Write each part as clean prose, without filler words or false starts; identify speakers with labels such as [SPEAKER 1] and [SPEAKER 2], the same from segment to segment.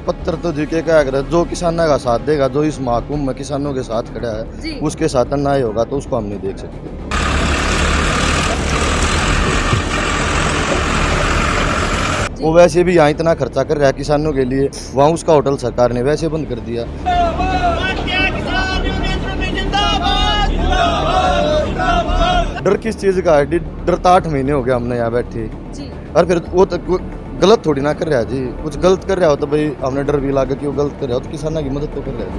[SPEAKER 1] पत्थर तो जीके का अगर जो किसानों का साथ देगा, जो इस महाकुंभ में किसानों के साथ खड़ा है, उसके साथ अन्याय होगा तो उसको हम नहीं देख सकते। वो वैसे भी यहाँ इतना खर्चा कर रहा है किसानों के लिए, वहाँ उसका होटल सरकार ने वैसे बंद कर दिया। डर किस चीज का है? डर तो 8 महीने हो गए हमने यहाँ बैठे जी। और फिर वो तो गलत थोड़ी ना कर रहा है जी, कुछ गलत कर रहा हो तो भाई हमने डर भी लगा कि वो गलत कर रहा हो तो किसानों की मदद तो कर रहा है।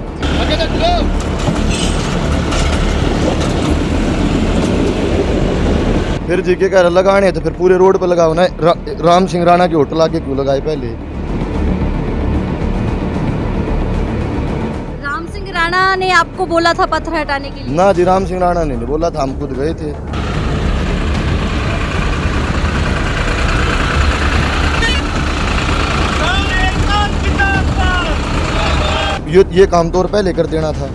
[SPEAKER 1] फिर जी के कह लगाने तो फिर पूरे रोड पे लगाओ ना। राम सिंह राणा के होटल आके क्यों लगाए पहले?
[SPEAKER 2] राम सिंह राणा ने आपको बोला था पत्थर हटाने के लिए?
[SPEAKER 1] ना जी, राम सिंह राणा ने नहीं बोला था, हम खुद गए थे। ये काम तो और पहले कर देना था।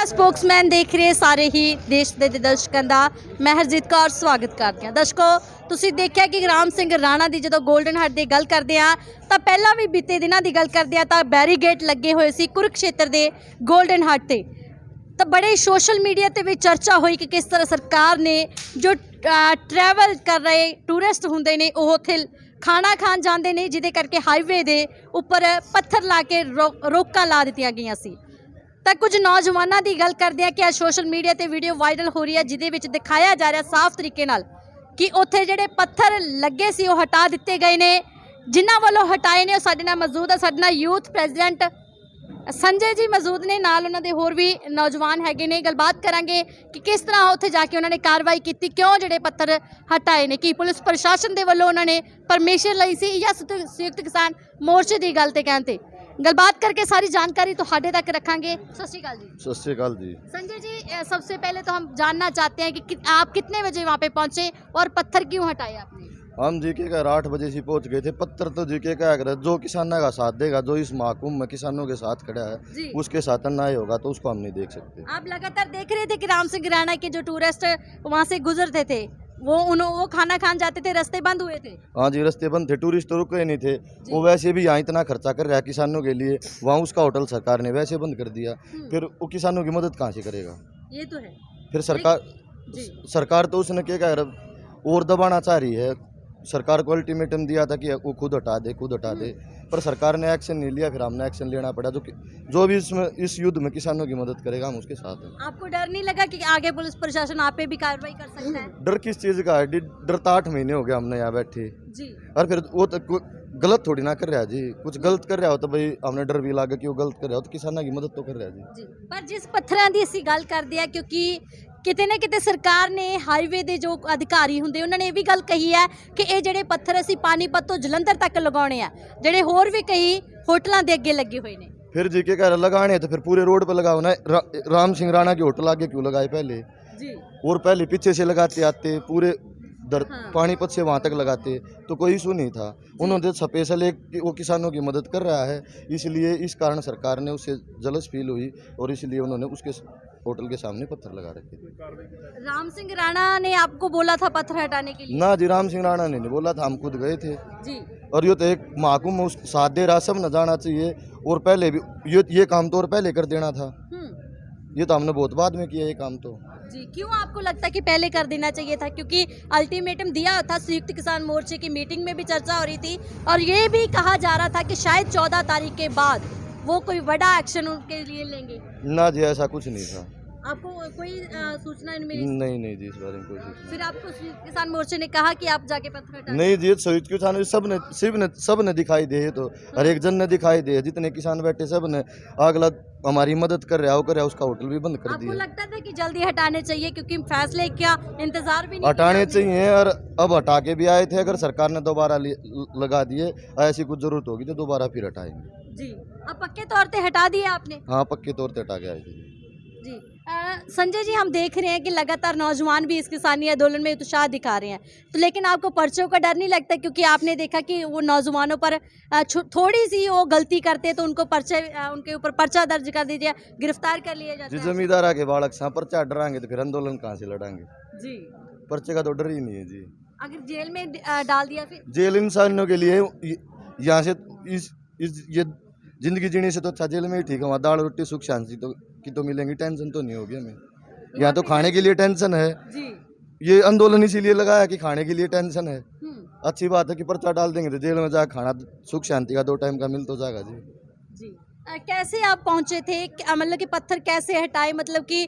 [SPEAKER 2] स्पोक्समैन देख ਰਹੇ ਸਾਰੇ ਹੀ ਦੇਸ਼ ਦੇ ਦਰਸ਼ਕਾਂ ਦਾ ਮੈਂ ਹਰਜੀਤ ਕੌਰ ਸਵਾਗਤ ਕਰਦੀ ਹਾਂ। ਦਰਸ਼ਕੋ ਤੁਸੀਂ ਦੇਖਿਆ ਕਿ ਰਾਮ ਸਿੰਘ ਰਾਣਾ ਦੀ ਜਦੋਂ 골ਡਨ ਹੱਟ ਦੀ ਗੱਲ ਕਰਦੇ ਆ ਤਾਂ ਪਹਿਲਾਂ ਵੀ ਬੀਤੇ ਦਿਨਾਂ ਦੀ ਗੱਲ ਕਰਦੇ ਆ ਤਾਂ ਬੈਰੀਗੇਟ ਲੱਗੇ ਹੋਏ ਸੀ ਕੁਰੂਕਸ਼ੇਤਰ ਦੇ 골ਡਨ ਹੱਟ ਤੇ। ਤਾਂ ਬੜੇ ਸੋਸ਼ਲ ਮੀਡੀਆ ਤੇ ਵੀ ਚਰਚਾ ਹੋਈ ਕਿ ਕਿਸ ਤਰ੍ਹਾਂ ਸਰਕਾਰ ਨੇ ਜੋ ट्रैवल कर रहे टूरिस्ट होंगे ने वो उत्थे खाना खान जाते हैं जिदे करके हाईवे के उपर पत्थर ला के रोका ला दी गई सी। तो कुछ नौजवानों की गल करते हैं कि आज सोशल मीडिया ते वीडियो वायरल हो रही है जिदे दिखाया जा रहा साफ तरीके नाल कि उत्थे जिहड़े पत्थर लगे सी वो हटा दिते गए ने। जिन्हां वालों हटाए ने साडे नाल मौजूद है, साडे नाल यूथ प्रेजिडेंट संजय जी मौजूद ने, नाल उन्होंने होर भी नौजवान हैगे ने। गलबात करांगे कि किस तरह उत्थे जाके उन्होंने कार्रवाई की, क्यों जिहड़े पत्थर हटाए ने, कि पुलिस प्रशासन दे वल्लों उन्होंने परमिशन लई सी या संयुक्त किसान मोर्चे की गल ते कहते। गलबात करके सारी जानकारी तुहाडे तक रखांगे। सत श्री अकाल जी।
[SPEAKER 1] सत श्री अकाल जी।
[SPEAKER 2] संजय जी, सबसे पहले तो हम जानना चाहते हैं कि आप कितने बजे वहाँ पे पहुँचे और पत्थर क्यों हटाए आपने?
[SPEAKER 1] हम जीके का 8 बजे से पहुंच गए थे। पत्थर तो जीके का अगर जो किसानों का साथ देगा, जो इस महाकुंभ में किसानों के साथ खड़ा है, उसके साथ अन्याय होगा तो उसको हम नहीं देख सकते।
[SPEAKER 2] आप लगातार देख रहे थे कि राम सिंह राणा के जो टूरिस्ट वहाँ से गुजरते थे वो खाना खान जाते थे, रास्ते बंद हुए थे।
[SPEAKER 1] हाँ जी, रास्ते बंद थे, टूरिस्ट तो रुके नहीं थे। वो वैसे भी यहाँ इतना खर्चा कर रहा है किसानों के लिए, वहाँ उसका होटल सरकार ने वैसे बंद कर दिया। फिर वो किसानों की मदद कहाँ से करेगा? ये तो है। फिर सरकार तो उसने क्या और दबाना चाह रही है। सरकार को अल्टीमेटम दिया था कि वो खुद हटा दे, पर सरकार ने एक्शन नहीं लिया। फिर हमने एक्शन लेना पड़ा। जो भी इस युद्ध में किसानों की मदद करेगा हम उसके साथ हैं।
[SPEAKER 2] आपको डर नहीं लगा कि आगे पुलिस प्रशासन आप पे भी कार्रवाई कर सकता है?
[SPEAKER 1] डर किस चीज का है? डर तो 8 महीने हो गए हमने यहाँ बैठे जी। और फिर वो तो गलत थोड़ी ना कर रहा है जी, कुछ गलत कर रहा हो तो भाई हमने डर भी लगा कि वो गलत कर रहा हो तो किसानों की मदद तो कर रहा है जी।
[SPEAKER 2] पर जिस पत्थरों की असीं गल करते हैं, क्योंकि किते ना किते सरकार ने हाईवे के जो अधिकारी होंगे उन्होंने ये भी गल कही है कि ये जिहड़े पत्थर असीं पानीपत तो जलंधर तक लगाने हैं, जिहड़े होर भी कई होटलों के अगे लगे हुए हैं। फिर
[SPEAKER 1] जी के कह लगाने तो फिर पूरे रोड पे लगाओ ना। राम सिंह राणा के होटल आगे क्यों लगाए पहले जी? और पहले पीछे से लगाते आते पूरे पानीपत से वहाँ तक लगाते तो कोई इशू नहीं था। उन्होंने स्पेशल एक वो किसानों की मदद कर रहा है, इसलिए इस कारण सरकार ने उससे जलस फील हुई और इसलिए उन्होंने उसके होटल के सामने पत्थर लगा रखे थे।
[SPEAKER 2] राम सिंह राणा ने आपको बोला था पत्थर हटाने के लिए?
[SPEAKER 1] ना जी, राम सिंह राणा ने नहीं बोला था, हम खुद गए थे जी। और ये तो एक महाकुंभ में साथ दे रहा, सब न जाना चाहिए। और पहले भी ये काम तो और पहले कर देना था, ये तो हमने बहुत बाद में किया ये काम तो जी।
[SPEAKER 2] क्यों आपको लगता है कि पहले कर देना चाहिए था? क्योंकि अल्टीमेटम दिया था, संयुक्त किसान मोर्चे की मीटिंग में भी चर्चा हो रही थी और ये भी कहा जा रहा था कि शायद 14 तारीख के बाद वो कोई बड़ा एक्शन उनके लिए लेंगे।
[SPEAKER 1] ना जी, ऐसा कुछ नहीं था।
[SPEAKER 2] आपको कोई सूचना मिली?
[SPEAKER 1] नहीं जी, इस बारे में कोई सूचना।
[SPEAKER 2] फिर आपको किसान मोर्चे ने कहा कि आप जाके पत्थर हटा?
[SPEAKER 1] नहीं जी, संयुक्त किसान सब ने दिखाई दे, तो हर एक जन ने दिखाई दे, जितने किसान बैठे सब ने अगला हमारी मदद कर रहा हो, उसका होटल भी बंद कर दिया।
[SPEAKER 2] आपको लगता था कि जल्दी हटाने चाहिए क्योंकि फैसले का इंतजार भी नहीं
[SPEAKER 1] हटाने चाहिए और अब हटा के भी आए थे। अगर सरकार ने दोबारा लगा दिए, ऐसी कुछ जरूरत होगी तो दोबारा फिर हटाएंगे
[SPEAKER 2] जी। अब पक्के तौर पे हटा दिए आपने?
[SPEAKER 1] हाँ, पक्के तौर पे हटा के आए थे
[SPEAKER 2] जी। संजय जी, हम देख रहे हैं कि लगातार नौजवान भी इस किसानी आंदोलन में उत्साह दिखा रहे हैं, तो लेकिन आपको पर्चों का डर नहीं लगता? क्योंकि आपने देखा कि वो नौजवानों पर थोड़ी सी वो गलती करते हैं तो उनको उनके ऊपर पर्चा दर्ज कर दीजिए, गिरफ्तार कर लिया जाता है।
[SPEAKER 1] जमींदार आके बालक सा पर्चा डराएंगे तो फिर आंदोलन कहाँ से लड़ाएंगे जी। पर्चे का तो डर ही नहीं है जी।
[SPEAKER 2] अगर जेल में डाल दिया फिर?
[SPEAKER 1] जेल इंसानों के लिए यहाँ से ये जिंदगी जीने से तो अच्छा जेल में ही ठीक है। वहाँ दाल रोटी सुख शांति तो मिलेंगी, टेंशन तो नहीं होगी हमें। यहाँ तो खाने के लिए टेंशन है
[SPEAKER 2] जी।
[SPEAKER 1] ये आंदोलन इसीलिए लगाया कि खाने के लिए टेंशन है।
[SPEAKER 2] हम्म।
[SPEAKER 1] अच्छी बात है कि पर्चा डाल देंगे तो जेल में जाकर खाना सुख शांति का 2 टाइम का मिल तो जाएगा जी।
[SPEAKER 2] जी। कैसे आप पहुंचे थे, मतलब कि पत्थर कैसे हटाए, मतलब कि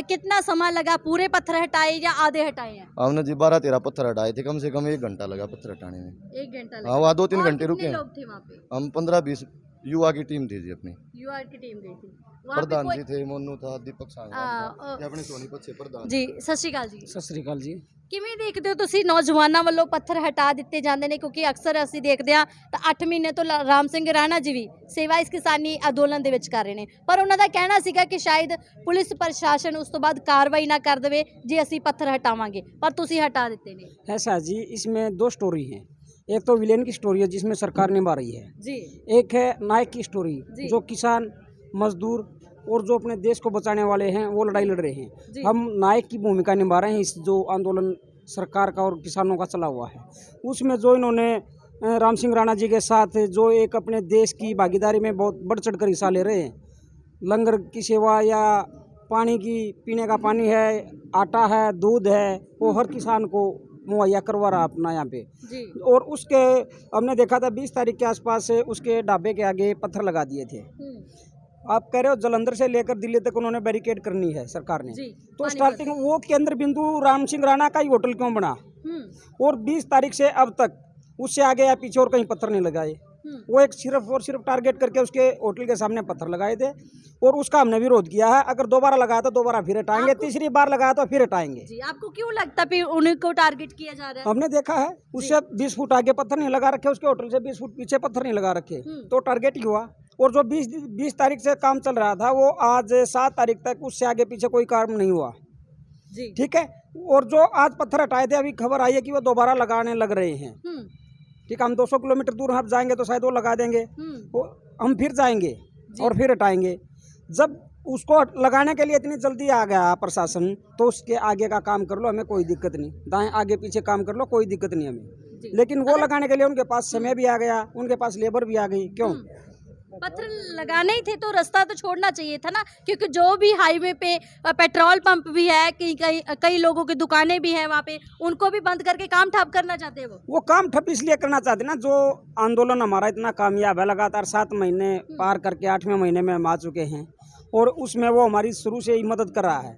[SPEAKER 2] कितना समय लगा, पूरे पत्थर हटाए या आधे हटाए हैं?
[SPEAKER 1] हमने जी 12-13 पत्थर हटाए थे, कम से कम 1 घंटा लगा पत्थर हटाने में।
[SPEAKER 2] 1 घंटा लगा?
[SPEAKER 1] हाँ, वहाँ 2-3
[SPEAKER 2] और
[SPEAKER 1] घंटे रुके
[SPEAKER 2] कितने
[SPEAKER 1] हैं।
[SPEAKER 2] लोग थे वहाँ पे?
[SPEAKER 1] हम 15-20 युवा की टीम थी जी अपनी।
[SPEAKER 2] युवा की टीम गई थी वहाँ पे?
[SPEAKER 1] प्रधान
[SPEAKER 2] कोई
[SPEAKER 1] जी थे, मोनू था, दीपक सांगवान था, ये अपने सोनीपत से प्रधान।
[SPEAKER 2] ਜੀ ਸਤਿ ਸ਼੍ਰੀ ਅਕਾਲ ਜੀ।
[SPEAKER 3] ਸਤਿ ਸ੍ਰੀ ਅਕਾਲ ਜੀ।
[SPEAKER 2] ਕਿਵੇਂ ਦੇਖਦੇ ਹੋ ਤੁਸੀਂ ਨੌਜਵਾਨਾਂ ਵੱਲੋਂ ਪੱਥਰ ਹਟਾ ਦਿੱਤੇ ਜਾਂਦੇ ਨੇ, ਕਿਉਂਕਿ ਅਕਸਰ ਅਸੀਂ ਦੇਖਦੇ ਹਾਂ ਤਾਂ 8 ਮਹੀਨੇ ਤੋਂ ਰਾਮ ਸਿੰਘ ਰਾਣਾ ਜੀ ਵੀ ਸੇਵਾ ਇਸ ਕਿਸਾਨੀ ਅੰਦੋਲਨ ਦੇ ਵਿੱਚ ਕਰ ਰਹੇ ਨੇ, ਪਰ ਉਹਨਾਂ ਦਾ ਕਹਿਣਾ ਸੀਗਾ ਕਿ ਸ਼ਾਇਦ ਪੁਲਿਸ ਪ੍ਰਸ਼ਾਸਨ ਉਸ ਤੋਂ ਬਾਅਦ ਕਾਰਵਾਈ ਨਾ ਕਰ ਦੇਵੇ ਜੇ ਅਸੀਂ ਪੱਥਰ ਹਟਾਵਾਂਗੇ, ਪਰ ਤੁਸੀਂ ਹਟਾ ਦਿੱਤੇ ਨੇ।
[SPEAKER 3] ऐसा जी, इसमें 2 स्टोरी हैं। एक तो विलेन की स्टोरी है जिसमें सरकार निभा रही है,
[SPEAKER 2] जी
[SPEAKER 3] एक है नायक की स्टोरी
[SPEAKER 2] जी।
[SPEAKER 3] जो किसान मजदूर और जो अपने देश को बचाने वाले हैं वो लड़ाई लड़ रहे हैं।
[SPEAKER 2] जी।
[SPEAKER 3] हम नायक की भूमिका निभा रहे हैं इस जो आंदोलन सरकार का और किसानों का चला हुआ है, उसमें जो इन्होंने राम सिंह राणा जी के साथ जो एक अपने देश की भागीदारी में बहुत बढ़ चढ़ कर हिस्सा ले रहे हैं। लंगर की सेवा या पानी की, पीने का पानी है, आटा है, दूध है, वो हर किसान को मुहैया करवा रहा अपना यहाँ पे।
[SPEAKER 2] जी
[SPEAKER 3] और उसके हमने देखा था 20 तारीख के आसपास उसके ढाबे के आगे पत्थर लगा दिए थे। आप कह रहे हो जलंधर से लेकर दिल्ली तक उन्होंने बैरिकेड करनी है सरकार ने,
[SPEAKER 2] जी
[SPEAKER 3] तो स्टार्टिंग वो केंद्र बिंदु राम सिंह राणा का ही होटल क्यों बना? और 20 तारीख से अब तक उससे आगे या पीछे और कहीं पत्थर नहीं लगाए। वो एक सिर्फ और सिर्फ टारगेट करके उसके होटल के सामने पत्थर लगाए थे और उसका हमने विरोध किया है। अगर दोबारा लगाया तो दोबारा फिर हटाएंगे, तीसरी बार लगाया तो फिर हटाएंगे।
[SPEAKER 2] जी आपको क्यों लगता है उन्हीं को टारगेट किया जा रहा है?
[SPEAKER 3] हमने देखा है उससे 20 फुट आगे पत्थर नहीं लगा रखे, उसके होटल से 20 फुट पीछे पत्थर नहीं लगा रखे, तो टारगेट ही हुआ। और जो 20 तारीख से काम चल रहा था वो आज 7 तारीख तक उससे आगे पीछे कोई काम नहीं हुआ।
[SPEAKER 2] जी
[SPEAKER 3] ठीक है। और जो आज पत्थर हटाए थे अभी खबर आई है कि वो दोबारा लगाने लग रहे हैं। ठीक है, हम 200 किलोमीटर दूर हम जाएंगे तो शायद वो लगा देंगे, हम फिर जाएंगे और फिर हटाएंगे। जब उसको लगाने के लिए इतनी जल्दी आ गया प्रशासन तो उसके आगे का काम कर लो, हमें कोई दिक्कत नहीं, दाएं आगे पीछे काम कर लो, कोई दिक्कत नहीं हमें। लेकिन वो लगाने के लिए उनके पास समय भी आ गया, उनके पास लेबर भी आ गई। क्यों?
[SPEAKER 2] पत्थर लगाने ही थे तो रास्ता तो छोड़ना चाहिए था ना, क्योंकि जो भी हाईवे पे पेट्रोल पंप भी है, कई लोगों की दुकानें भी हैं वहाँ पे, उनको भी बंद करके काम ठप करना चाहते हैं। वो
[SPEAKER 3] काम ठप इसलिए करना चाहते ना, जो आंदोलन हमारा इतना कामयाब है, लगातार 7 महीने पार करके 8वें महीने में हम आ चुके हैं और उसमें वो हमारी शुरू से ही मदद कर रहा है।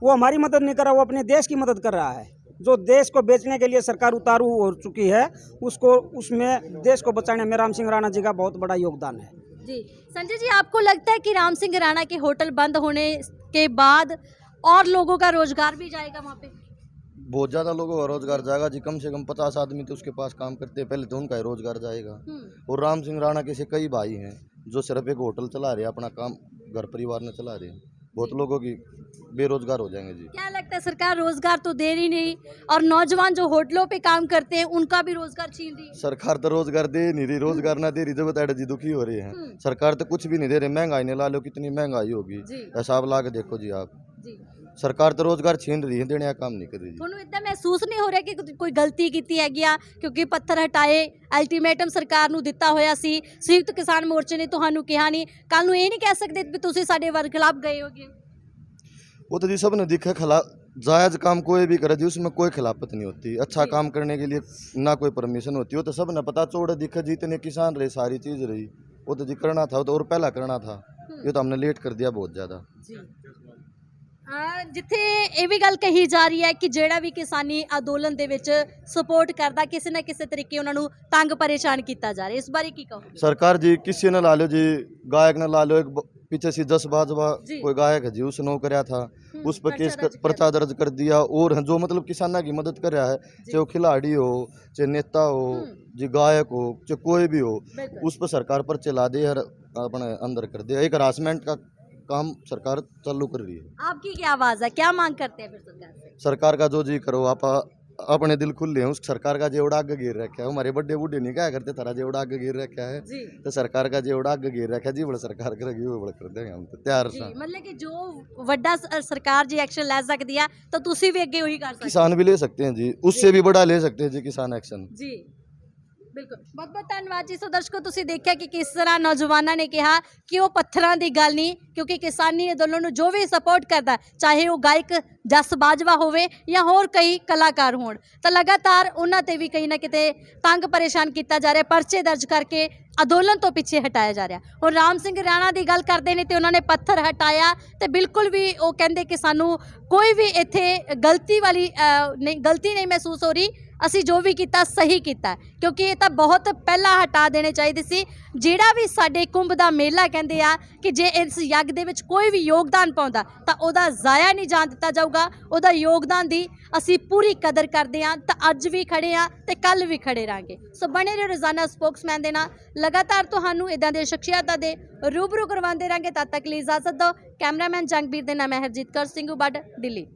[SPEAKER 3] वो हमारी मदद नहीं कर रहा, वो अपने देश की मदद कर रहा है। जो देश को बेचने के लिए सरकार उतारू हो चुकी है उसको, उसमें देश को बचाने में राम सिंह राणा जी का बहुत बड़ा योगदान है।
[SPEAKER 2] जी संजय जी, आपको लगता है कि राम सिंह राणा के होटल बंद होने के बाद और लोगों का रोजगार भी जाएगा वहाँ पे?
[SPEAKER 1] बहुत ज़्यादा लोगों का रोजगार जाएगा जी, कम से कम 50 आदमी तो उसके पास काम करते हैं, पहले तो उनका ही रोजगार जाएगा। और राम सिंह राणा के से कई भाई हैं जो सिर्फ एक होटल चला रहे हैं, अपना काम घर परिवार में चला रहे हैं, बहुत लोगों की बेरोजगार हो जाएंगे जी।
[SPEAKER 2] क्या लगता है सरकार रोजगार तो दे रही नहीं और नौजवान जो होटलों पे काम करते हैं उनका भी रोजगार छीन रही?
[SPEAKER 1] सरकार तो रोजगार दे नहीं रही, रोजगार ना दे रही जब बताए जी दुखी हो रहे हैं। सरकार तो कुछ भी नहीं दे रही, महंगाई ने ला लो, कितनी महंगाई होगी, हिसाब ला के देखो जी आप। सरकार तो रोजगार छीन रही है, देने का काम नहीं कर रही।
[SPEAKER 2] ਤੁਹਾਨੂੰ ਇਦਾਂ ਮਹਿਸੂਸ ਨਹੀਂ ਹੋ ਰਿਹਾ ਕਿ ਕੋਈ ਗਲਤੀ ਕੀਤੀ ਹੈਗੀ ਆ, ਕਿਉਂਕਿ ਪੱਥਰ ਹਟਾਏ, ਅਲਟੀਮੇਟਮ ਸਰਕਾਰ ਨੂੰ ਦਿੱਤਾ ਹੋਇਆ ਸੀ, ਸੰਯੁਕਤ ਕਿਸਾਨ ਮੋਰਚੇ ਨੇ ਤੁਹਾਨੂੰ ਕਿਹਾ ਨਹੀਂ, ਕੱਲ ਨੂੰ ਇਹ ਨਹੀਂ ਕਹਿ ਸਕਦੇ ਵੀ ਤੁਸੀਂ ਸਾਡੇ ਵਰਗ ਖਿਲਾਫ गए होगे?
[SPEAKER 1] वो तो जी सब ने दिखा, जायज काम कोई भी करे जी उसमें कोई खिलाफत नहीं होती। अच्छा काम करने के लिए ना कोई परमिशन होती, वो तो सब ने पता चौड़े दिखा, जितने किसान रहे सारी चीज़ रही, वो तो जी करना था, तो और पहला करना था, ये तो हमने लेट कर दिया बहुत ज़्यादा।
[SPEAKER 2] ਜਿੱਥੇ ਇਹ ਵੀ ਗੱਲ ਕਹੀ ਜਾ ਰਹੀ ਹੈ ਕਿ ਜਿਹੜਾ ਵੀ ਕਿਸਾਨੀ ਅੰਦੋਲਨ ਦੇ ਵਿੱਚ ਸਪੋਰਟ ਕਰਦਾ ਕਿਸੇ ਨਾ ਕਿਸੇ ਤਰੀਕੇ ਉਹਨਾਂ ਨੂੰ ਤੰਗ ਪਰੇਸ਼ਾਨ ਕੀਤਾ ਜਾ ਰਿਹਾ, ਇਸ ਬਾਰੇ ਕੀ ਕਹੋ?
[SPEAKER 1] सरकार जी किसी ने ला लो जी, गायक ने ला लो, एक पीछे से 10 बाजवा कोई गायक है जी, उसने वो कराया था, उस पर केस पर्चा दर्ज कर दिया। और जो मतलब किसानों की मदद कर रहा है, चाहे वो खिलाड़ी हो, चाहे नेता हो जी, गायक हो, चाहे कोई भी हो, उस पर सरकार पर्चे ला दे, हर अपने अंदर कर दे। एक हरासमेंट का काम सरकार चालू कर रही है।
[SPEAKER 2] आपकी क्या आवाज़ है, क्या मांग करते हैं फिर सरकार से?
[SPEAKER 1] सरकार का जो जी करो, आप अपने दिल खुले हैं, उस सरकार का जेवड़ा आगे गिर रखा है। हमारे बड़े बूढ़े नहीं क्या करते, तारा जेवड़ा आगे गिर रखा है
[SPEAKER 2] जी
[SPEAKER 1] तो सरकार का जेवड़ा आगे गिर रखा है जी, बड़ा सरकार करेगी वो बड़ा कर देंगे हम तो तैयार
[SPEAKER 2] ਜੀ
[SPEAKER 1] सा।
[SPEAKER 2] ਮਤਲਬ ਕਿ ਜੋ ਵੱਡਾ ਸਰਕਾਰ ਜੀ ਐਕਸ਼ਨ ਲੈ ਸਕਦੀ ਆ ਤਾਂ ਤੁਸੀਂ ਵੀ ਅੱਗੇ ਉਹੀ ਕਰ ਸਕਦੇ
[SPEAKER 1] किसान भी ले सकते हैं जी, उससे भी बड़ा ले सकते हैं जी किसान एक्शन।
[SPEAKER 2] ਜੀ ਬਿਲਕੁਲ ਬਹੁਤ ਬਹੁਤ ਧੰਨਵਾਦ ਜੀ। ਸੋ ਦਰਸ਼ਕੋ ਤੁਸੀਂ ਦੇਖਿਆ ਕਿ ਕਿਸ ਤਰ੍ਹਾਂ ਨੌਜਵਾਨਾਂ ਨੇ ਕਿਹਾ ਕਿ ਉਹ ਪੱਥਰਾਂ ਦੀ ਗੱਲ ਨਹੀਂ, ਕਿਉਂਕਿ ਕਿਸਾਨੀ ਅੰਦੋਲਨ ਨੂੰ ਜੋ ਵੀ ਸਪੋਰਟ ਕਰਦਾ, ਚਾਹੇ ਉਹ ਗਾਇਕ ਜਸ ਬਾਜਵਾ ਹੋਵੇ ਜਾਂ ਹੋਰ ਕਈ ਕਲਾਕਾਰ ਹੋਣ, ਤਾਂ ਲਗਾਤਾਰ ਉਹਨਾਂ ਤੇ ਵੀ ਕहीं ਨਾ ਕਿਤੇ ਤੰਗ ਪਰੇਸ਼ਾਨ ਕੀਤਾ ਜਾ ਰਿਹਾ, ਪਰਚੇ ਦਰਜ ਕਰਕੇ ਅੰਦੋਲਨ ਤੋਂ ਪਿੱਛੇ ਹਟਾਇਆ ਜਾ ਰਿਹਾ। ਹੁਣ ਰਾਮ ਸਿੰਘ ਰਾਣਾ ਦੀ ਗੱਲ ਕਰਦੇ ਨੇ ਤੇ ਉਹਨਾਂ ਨੇ ਪੱਥਰ ਹਟਾਇਆ ਤੇ ਬਿਲਕੁਲ ਵੀ ਉਹ ਕਹਿੰਦੇ ਕਿ ਸਾਨੂੰ ਕੋਈ ਵੀ ਇੱਥੇ ਗਲਤੀ ਵਾਲੀ ਗਲਤੀ ਨਹੀਂ ਮਹਿਸੂਸ ਹੋ ਰਹੀ, ਅਸੀਂ ਜੋ ਵੀ ਕੀਤਾ ਸਹੀ ਕੀਤਾ, ਕਿਉਂਕਿ ਇਹ ਤਾਂ ਬਹੁਤ ਪਹਿਲਾਂ ਹਟਾ ਦੇਣੇ ਚਾਹੀਦੇ ਸੀ। ਜਿਹੜਾ ਵੀ ਸਾਡੇ ਕੁੰਭ ਦਾ ਮੇਲਾ ਕਹਿੰਦੇ ਆ ਕਿ ਜੇ ਇਸ ਯੱਗ ਦੇ ਵਿੱਚ ਕੋਈ ਵੀ ਯੋਗਦਾਨ ਪਾਉਂਦਾ ਤਾਂ ਉਹਦਾ ਜ਼ਾਇਆ ਨਹੀਂ ਜਾਣ ਦਿੱਤਾ ਜਾਊਗਾ, ਉਹਦਾ ਯੋਗਦਾਨ ਦੀ ਅਸੀਂ ਪੂਰੀ ਕਦਰ ਕਰਦੇ ਹਾਂ। ਤਾਂ ਅੱਜ ਵੀ ਖੜੇ ਆ ਤੇ ਕੱਲ ਵੀ ਖੜੇ ਰਹਾਂਗੇ। ਸੋ ਬਣੇ ਰਹੋ ਰੋਜ਼ਾਨਾ ਸਪੋਕਸਮੈਨ ਦੇ ਨਾਲ, ਲਗਾਤਾਰ ਤੁਹਾਨੂੰ ਇਦਾਂ ਦੇ ਸ਼ਖਸੀਅਤਾਂ ਦੇ ਰੂਬਰੂ ਕਰਵਾਉਂਦੇ ਰਹਾਂਗੇ। ਤਦ ਤੱਕ ਲਈ ਇਜਾਜ਼ਤ ਦਿਓ। ਕੈਮਰਾਮੈਨ ਜੰਗਬੀਰ ਦੇ ਨਾਮ ਹੈ ਹਰਜੀਤ ਕੌਰ ਸਿੰਘੂ ਬੱਡ, ਦਿੱਲੀ।